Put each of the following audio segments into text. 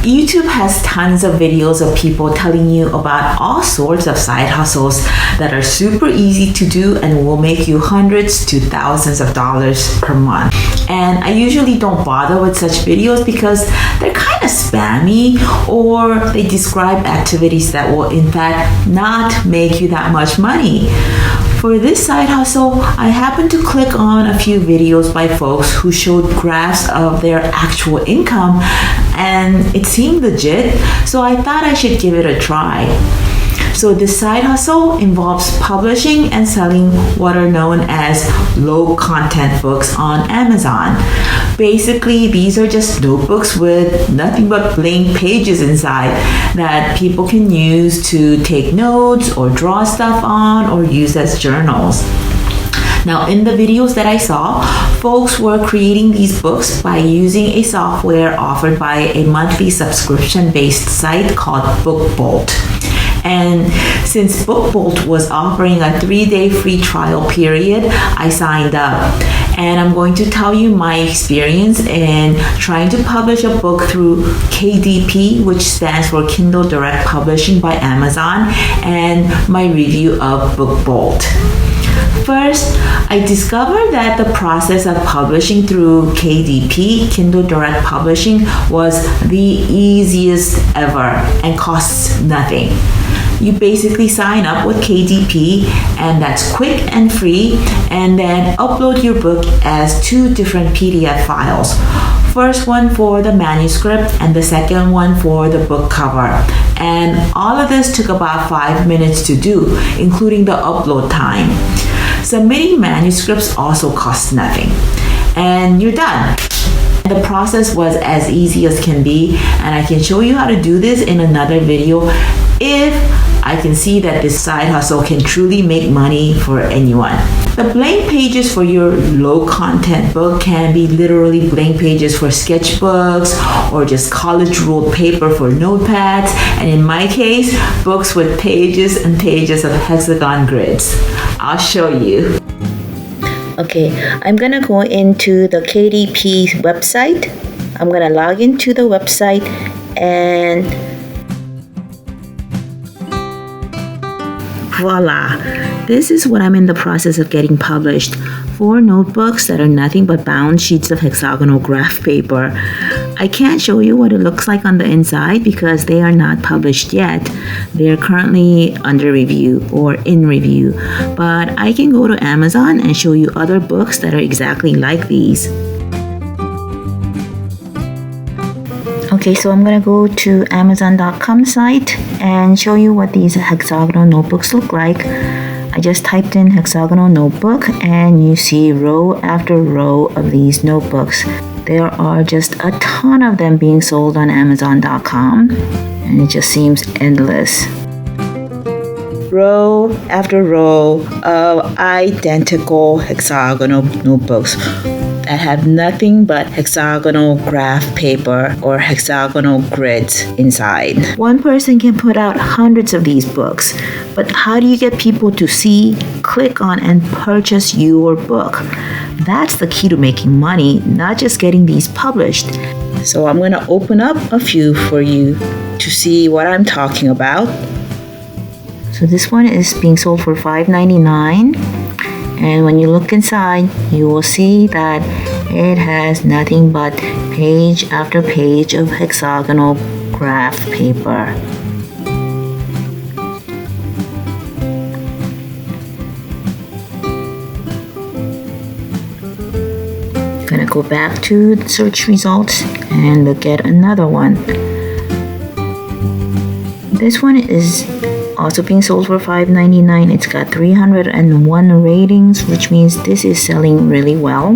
YouTube has tons of videos of people telling you about all sorts of side hustles that are super easy to do and will make you hundreds to thousands of dollars per month. And I usually don't bother with such videos because they're kind of spammy, or they describe activities that will in fact not make you that much money. For this side hustle, I happened to click on a few videos by folks who showed graphs of their actual income, and it seemed legit, so I thought I should give it a try. So this side hustle involves publishing and selling what are known as low content books on Amazon. Basically, these are just notebooks with nothing but blank pages inside that people can use to take notes or draw stuff on or use as journals. Now, in the videos that I saw, folks were creating these books by using a software offered by a monthly subscription-based site called BookBolt. And since BookBolt was offering a 3-day free trial period, I signed up. And I'm going to tell you my experience in trying to publish a book through KDP, which stands for Kindle Direct Publishing by Amazon, and my review of BookBolt. First, I discovered that the process of publishing through KDP, Kindle Direct Publishing, was the easiest ever and costs nothing. You basically sign up with KDP, and that's quick and free, and then upload your book as 2 different PDF files. First one for the manuscript and the second one for the book cover. And all of this took about 5 minutes to do, including the upload time. Submitting manuscripts also costs nothing. And you're done. The process was as easy as can be, and I can show you how to do this in another video if I can see that this side hustle can truly make money for anyone. The blank pages for your low content book can be literally blank pages for sketchbooks or just college ruled paper for notepads, and in my case, books with pages and pages of hexagon grids. I'll show you. Okay, I'm gonna go into the KDP website. I'm gonna log into the website, and voila! This is what I'm in the process of getting published. 4 notebooks that are nothing but bound sheets of hexagonal graph paper. I can't show you what it looks like on the inside because they are not published yet. They are currently under review or in review. But I can go to Amazon and show you other books that are exactly like these. Okay, so I'm gonna go to Amazon.com site and show you what these hexagonal notebooks look like. I just typed in hexagonal notebook and you see row after row of these notebooks. There are just a ton of them being sold on Amazon.com, and it just seems endless. Row after row of identical hexagonal notebooks that have nothing but hexagonal graph paper or hexagonal grids inside. One person can put out hundreds of these books, but how do you get people to see, click on, and purchase your book? That's the key to making money, not just getting these published. So I'm going to open up a few for you to see what I'm talking about. So this one is being sold for $5.99. And when you look inside, you will see that it has nothing but page after page of hexagonal graph paper. Gonna go back to the search results and look at another one. This one is also being sold for $5.99. It's got 301 ratings, which means this is selling really well.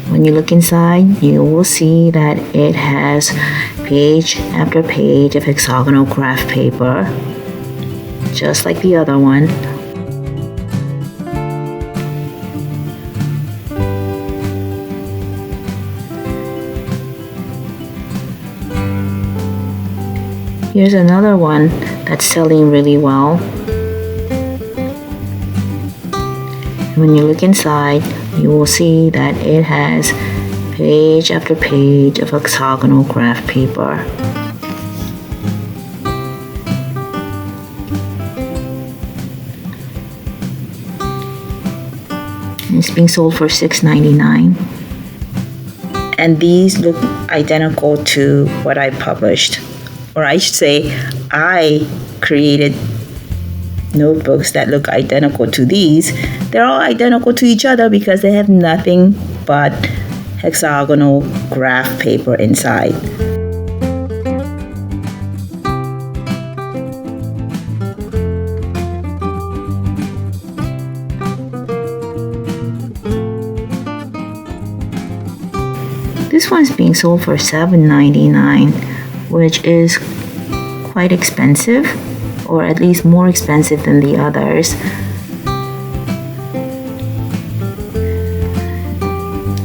When you look inside, you will see that it has page after page of hexagonal graph paper, just like the other one. Here's another one that's selling really well. When you look inside, you will see that it has page after page of hexagonal graph paper. It's being sold for $6.99. And these look identical to what I published. Or I should say, I created notebooks that look identical to these. They're all identical to each other because they have nothing but hexagonal graph paper inside. This one's being sold for $7.99, which is quite expensive, or at least more expensive than the others.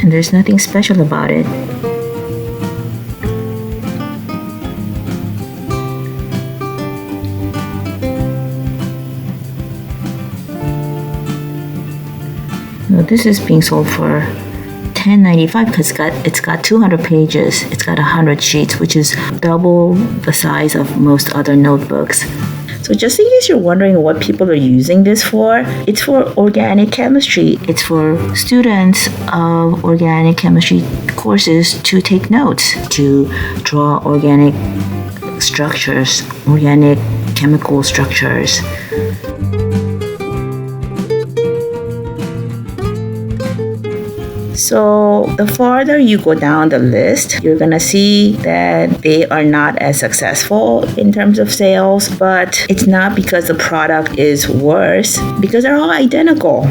And there's nothing special about it. Now this is being sold for $10.95 because it's got 200 pages. It's got 100 sheets, which is double the size of most other notebooks. So just in case you're wondering what people are using this for, it's for organic chemistry. It's for students of organic chemistry courses to take notes, to draw organic structures, organic chemical structures. So the farther you go down the list, you're gonna see that they are not as successful in terms of sales, but it's not because the product is worse, because they're all identical.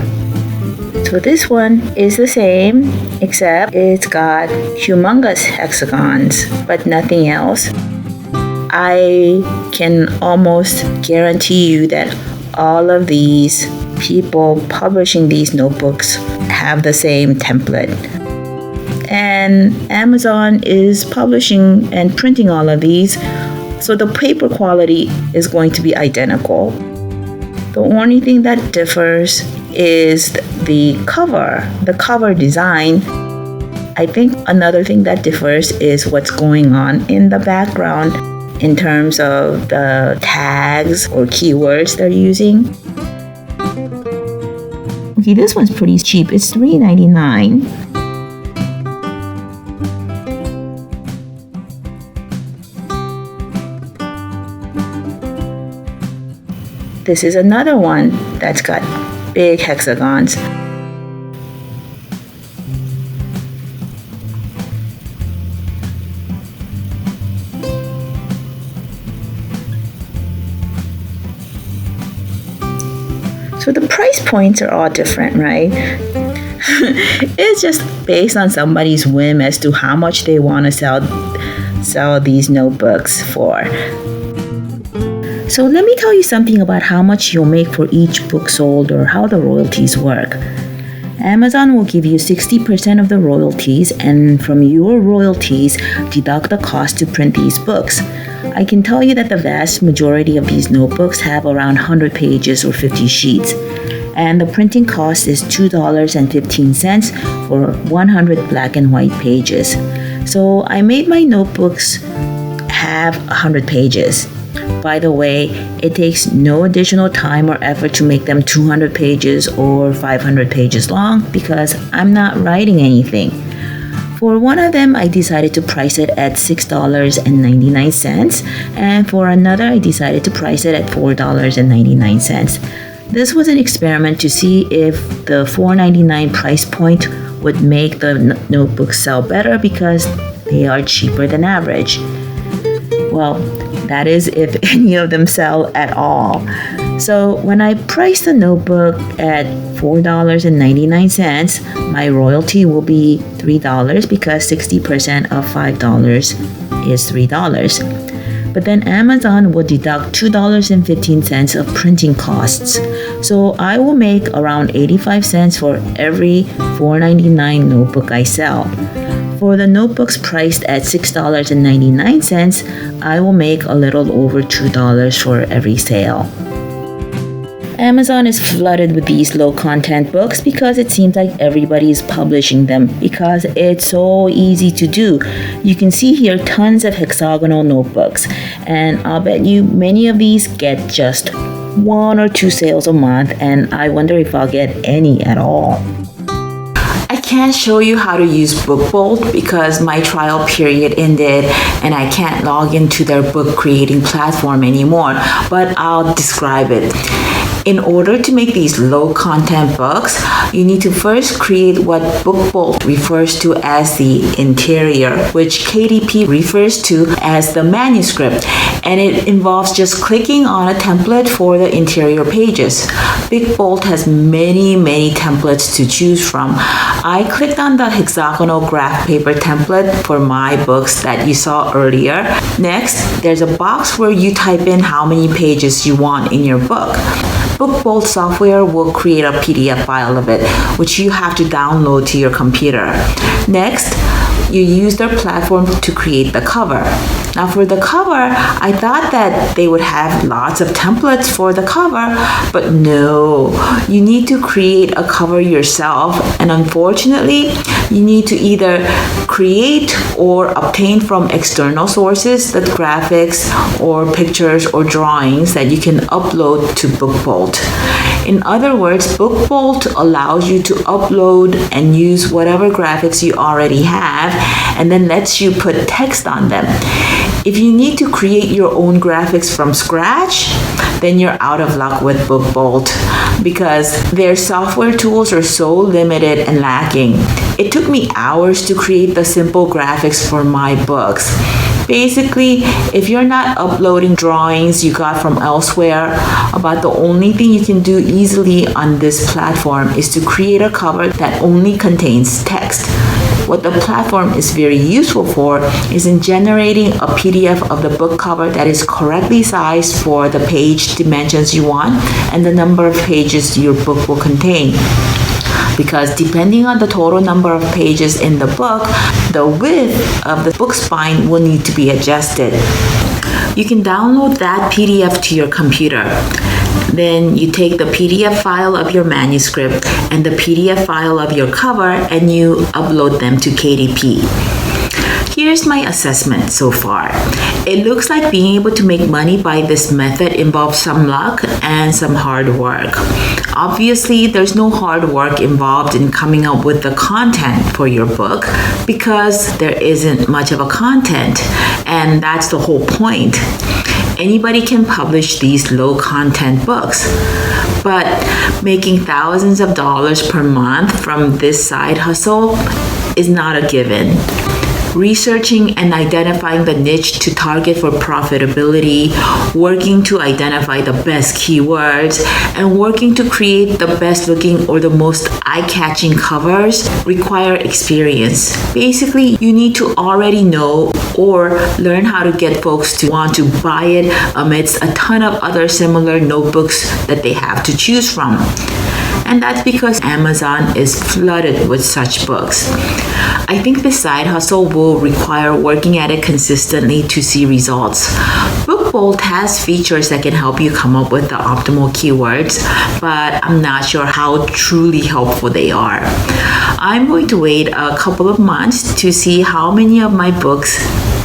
So this one is the same, except it's got humongous hexagons, but nothing else. I can almost guarantee you that all of these people publishing these notebooks have the same template. And Amazon is publishing and printing all of these, so the paper quality is going to be identical. The only thing that differs is the cover design. I think another thing that differs is what's going on in the background in terms of the tags or keywords they're using. Okay, this one's pretty cheap. It's $3.99. This is another one that's got big hexagons. So the price points are all different, right? It's just based on somebody's whim as to how much they want to sell these notebooks for. So let me tell you something about how much you'll make for each book sold, or how the royalties work. Amazon will give you 60% of the royalties, and from your royalties, deduct the cost to print these books. I can tell you that the vast majority of these notebooks have around 100 pages or 50 sheets, and the printing cost is $2.15 for 100 black and white pages. So I made my notebooks have 100 pages. By the way, it takes no additional time or effort to make them 200 pages or 500 pages long because I'm not writing anything. For one of them, I decided to price it at $6.99, and for another, I decided to price it at $4.99. This was an experiment to see if the $4.99 price point would make the notebooks sell better because they are cheaper than average. Well, that is if any of them sell at all. So when I price the notebook at $4.99, my royalty will be $3 because 60% of $5 is $3. But then Amazon will deduct $2.15 of printing costs. So I will make around 85 cents for every $4.99 notebook I sell. For the notebooks priced at $6.99, I will make a little over $2 for every sale. Amazon is flooded with these low-content books because it seems like everybody is publishing them because it's so easy to do. You can see here tons of hexagonal notebooks, and I'll bet you many of these get just 1 or 2 sales a month, and I wonder if I'll get any at all. can't show you how to use BookBolt because my trial period ended and I can't log into their book creating platform anymore, but I'll describe it. In order to make these low content books, you need to first create what BookBolt refers to as the interior, which KDP refers to as the manuscript, and it involves just clicking on a template for the interior pages. BookBolt has many templates to choose from. I clicked on the hexagonal graph paper template for my books that you saw earlier. Next, there's a box where you type in how many pages you want in your book. BookBolt software will create a PDF file of it, which you have to download to your computer. Next, you use their platform to create the cover. Now for the cover, I thought that they would have lots of templates for the cover, but no, you need to create a cover yourself, and unfortunately, you need to either create or obtain from external sources the graphics or pictures or drawings that you can upload to BookBolt. In other words, BookBolt allows you to upload and use whatever graphics you already have and then lets you put text on them. If you need to create your own graphics from scratch, then you're out of luck with BookBolt because their software tools are so limited and lacking. It took me hours to create the simple graphics for my books. Basically, if you're not uploading drawings you got from elsewhere, about the only thing you can do easily on this platform is to create a cover that only contains text. What the platform is very useful for is in generating a PDF of the book cover that is correctly sized for the page dimensions you want and the number of pages your book will contain. Because depending on the total number of pages in the book, the width of the book spine will need to be adjusted. You can download that PDF to your computer. Then you take the PDF file of your manuscript and the PDF file of your cover and you upload them to KDP. Here's my assessment so far. It looks like being able to make money by this method involves some luck and some hard work. Obviously, there's no hard work involved in coming up with the content for your book because there isn't much of a content, and that's the whole point. Anybody can publish these low content books, but making thousands of dollars per month from this side hustle is not a given. Researching and identifying the niche to target for profitability, working to identify the best keywords, and working to create the best looking or the most eye-catching covers require experience. Basically, you need to already know or learn how to get folks to want to buy it amidst a ton of other similar notebooks that they have to choose from. And that's because Amazon is flooded with such books. I think this side hustle will require working at it consistently to see results. BookBolt has features that can help you come up with the optimal keywords, but I'm not sure how truly helpful they are. I'm going to wait a couple of months to see how many of my books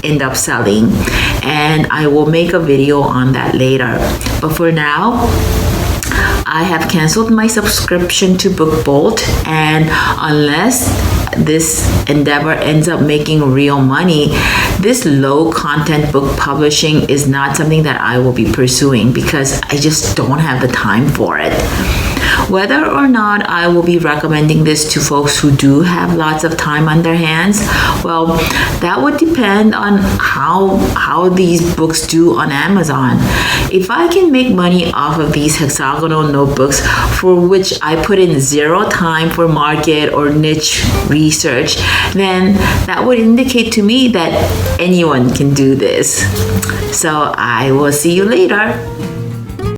end up selling, and I will make a video on that later. But for now, I have canceled my subscription to BookBolt, and unless this endeavor ends up making real money, this low content book publishing is not something that I will be pursuing because I just don't have the time for it. Whether or not I will be recommending this to folks who do have lots of time on their hands, well, that would depend on how these books do on Amazon. If I can make money off of these hexagonal notebooks for which I put in zero time for market or niche research, then that would indicate to me that anyone can do this. So I will see you later.